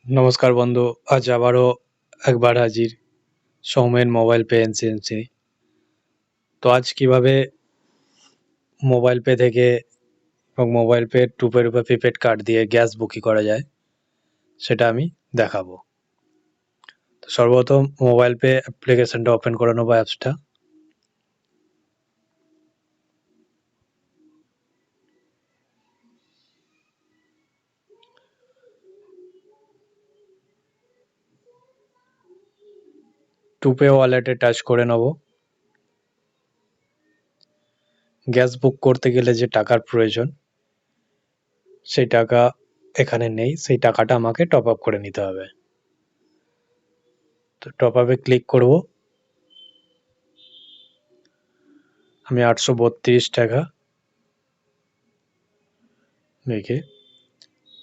নমস্কার বন্ধু, আজ আবারও একবার হাজির সৌমেন মোবাইল পে এজেন্সি। তো আজ কিভাবে মোবাইল পে থেকে এবং মোবাইল পে টুপের উপর প্রিপেড কার্ড দিয়ে গ্যাস বুকিং করা যায় সেটা আমি দেখাবো। তো সর্বপ্রথম মোবাইল পে অ্যাপ্লিকেশনটা ওপেন করে নেবো, অ্যাপসটা। টুপে ওয়ালেটে টাচ করে নেব। গ্যাস বুক করতে গেলে যে টাকার প্রয়োজন সেই টাকা এখানে নেই, সেই টাকাটা আমাকে টপ আপ করে নিতে হবে। তো টপ আপে ক্লিক করব। আমি 832 টাকা লিখে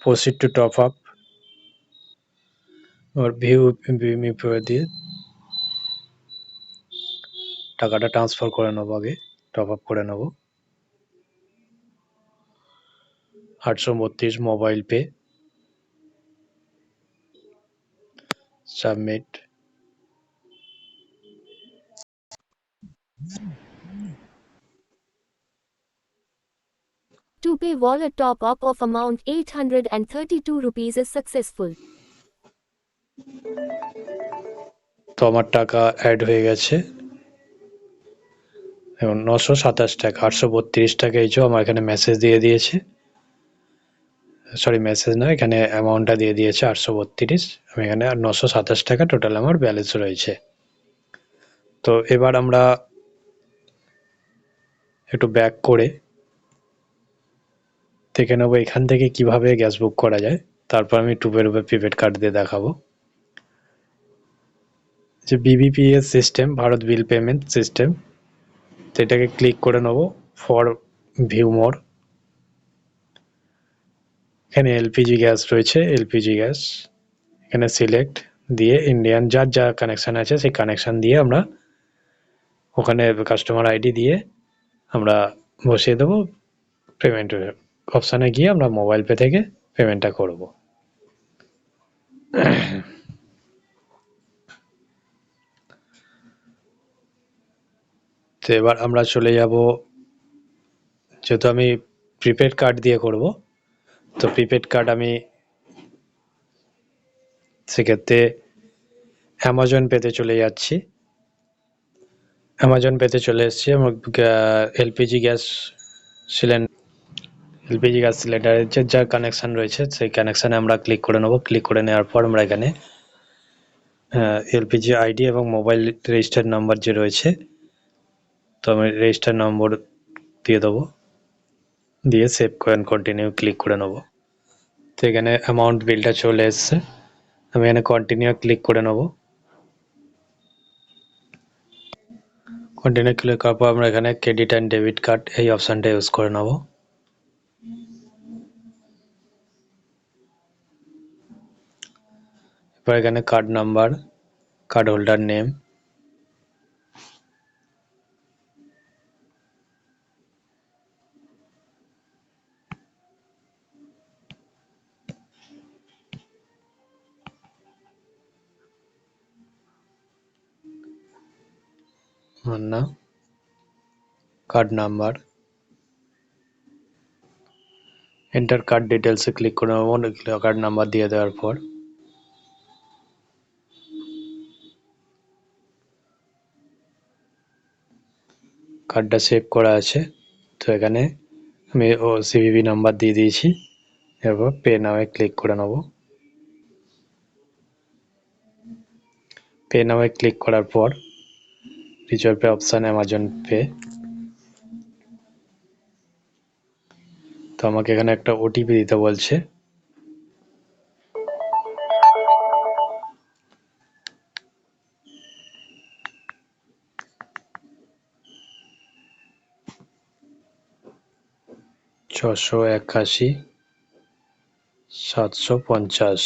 প্রসিড টু টপ আপ और ভিউ দিয়ে টাকাটা ট্রান্সফার করে নেবো। আগে টপ আপ করে নেব। 832 mobile pay, submit. To pay wallet top-up of amount 832 rupees is successful. তো আমার টাকা অ্যাড হয়ে গেছে এবং 927 টাকা। 832 টাকা এই যে আমার এখানে মেসেজ দিয়ে দিয়েছে, সরি মেসেজ না, এখানে অ্যামাউন্টটা দিয়ে দিয়েছে 832। আমি এখানে 927 টাকা টোটাল আমার ব্যালেন্স রয়েছে। তো এবার আমরা একটু ব্যাক করে দেখে নেবো এখান থেকে কিভাবে গ্যাস বুক করা যায়। তারপর আমি টুপের উপর প্রিপেড কার্ড দিয়ে দেখাবো। যে BBPS system, Bharat bill payment system, তো এটাকে ক্লিক করে নেব। ফর ভিউ মোর, এখানে এলপিজি গ্যাস রয়েছে, এলপিজি গ্যাস এখানে সিলেক্ট দিয়ে ইন্ডিয়ান যার যা কানেকশান আছে সেই কানেকশান দিয়ে আমরা ওখানে কাস্টমার আইডি দিয়ে আমরা বসিয়ে দেবো। পেমেন্ট অপশানে গিয়ে আমরা মোবাইল পে থেকে পেমেন্টটা করব। তো এবার আমরা চলে যাব, যেহেতু আমি প্রিপেড কার্ড দিয়ে করব, তো প্রিপেড কার্ড আমি সেক্ষেত্রে অ্যামাজন পেতে চলে যাচ্ছি। অ্যামাজন পেতে চলে এসেছি। আমার এলপিজি গ্যাস সিলিন্ডারের যে যা কানেকশান রয়েছে সেই কানেকশানে আমরা ক্লিক করে নেব। ক্লিক করে নেওয়ার পর আমরা এখানে এলপিজি আইডি এবং মোবাইল রেজিস্টার নাম্বার যে রয়েছে, তো আমি রেজিস্টার নম্বর দিয়ে দেবো, দিয়ে সেভ করে কন্টিনিউ ক্লিক করে নেব। তো এখানে অ্যামাউন্ট বিলটা চলে এসছে, আমি এখানে কন্টিনিউ ক্লিক করে নেব। কন্টিনিউ ক্লিক করার পর আমরা এখানে ক্রেডিট অ্যান্ড ডেবিট কার্ড এই অপশানটা ইউজ করে নেব। এবার এখানে card number, card holder name, Manna, card number, enter card ডিটেলসে ক্লিক করে নেব। কার্ড নাম্বার দিয়ে দেওয়ার পর কার্ডটা সেভ করা আছে, তো এখানে আমি সিভিভি নাম্বার দিয়ে দিয়েছি। এরপর পে নামে ক্লিক করে নেব। পে নামে ক্লিক করার পর recharge pay option Amazon pay, তো আমাকে এখানে একটা ওটিপি দিতে বলছে। ছশো 81 750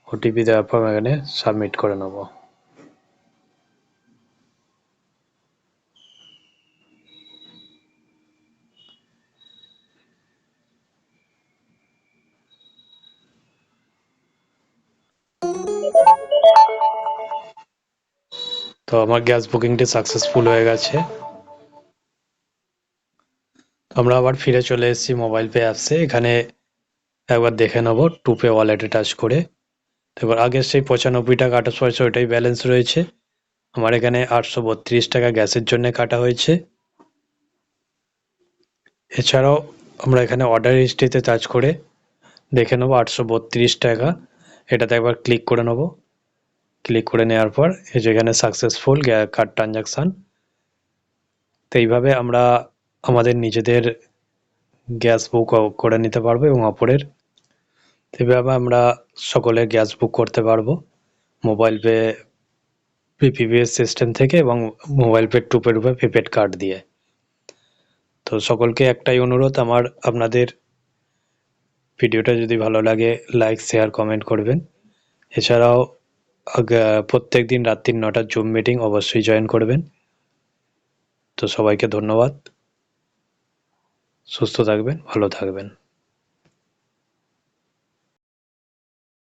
ওটিপি দেওয়ার পর এখানে সাবমিট করে নেব। তো আমার গ্যাস বুকিংটি সাকসেসফুল হয়ে গেছে। আমরা আবার ফিরে চলে এসেছি মোবাইল পে অ্যাপসে। এখানে একবার দেখে নেব টু পে ওয়ালেটে টাচ করে। এবার আগের সেই 95 টাকা 28 পয়সা ওইটাই ব্যালেন্স রয়েছে। আমার এখানে 832 টাকা গ্যাসের জন্য কাটা হয়েছে। এছাড়াও আমরা এখানে অর্ডার হিস্ট্রিতে টাচ করে দেখে নেব 832 টাকা, এটাতে একবার ক্লিক করে নেব। ক্লিক করে নেওয়ার পর এই যেখানে সাকসেসফুল কার্ড ট্রানজাকশান। তো এইভাবে আমরা আমাদের নিজেদের গ্যাস বুক করে নিতে পারবো এবং অপরের এইভাবে আমরা সকলের গ্যাস বুক করতে পারবো মোবাইল পে পিপিপিএস সিস্টেম থেকে এবং মোবাইল পে টু পে রূপে প্রিপেড কার্ড দিয়ে। তো সকলকে একটাই অনুরোধ আমার, আপনাদের ভিডিওটা যদি ভালো লাগে লাইক শেয়ার কমেন্ট করবেন। এছাড়াও প্রত্যেক দিন রাত্রি 9টার জুম মিটিং অবশ্যই জয়েন করবেন। তো সবাইকে ধন্যবাদ। সুস্থ থাকবেন, ভালো থাকবেন।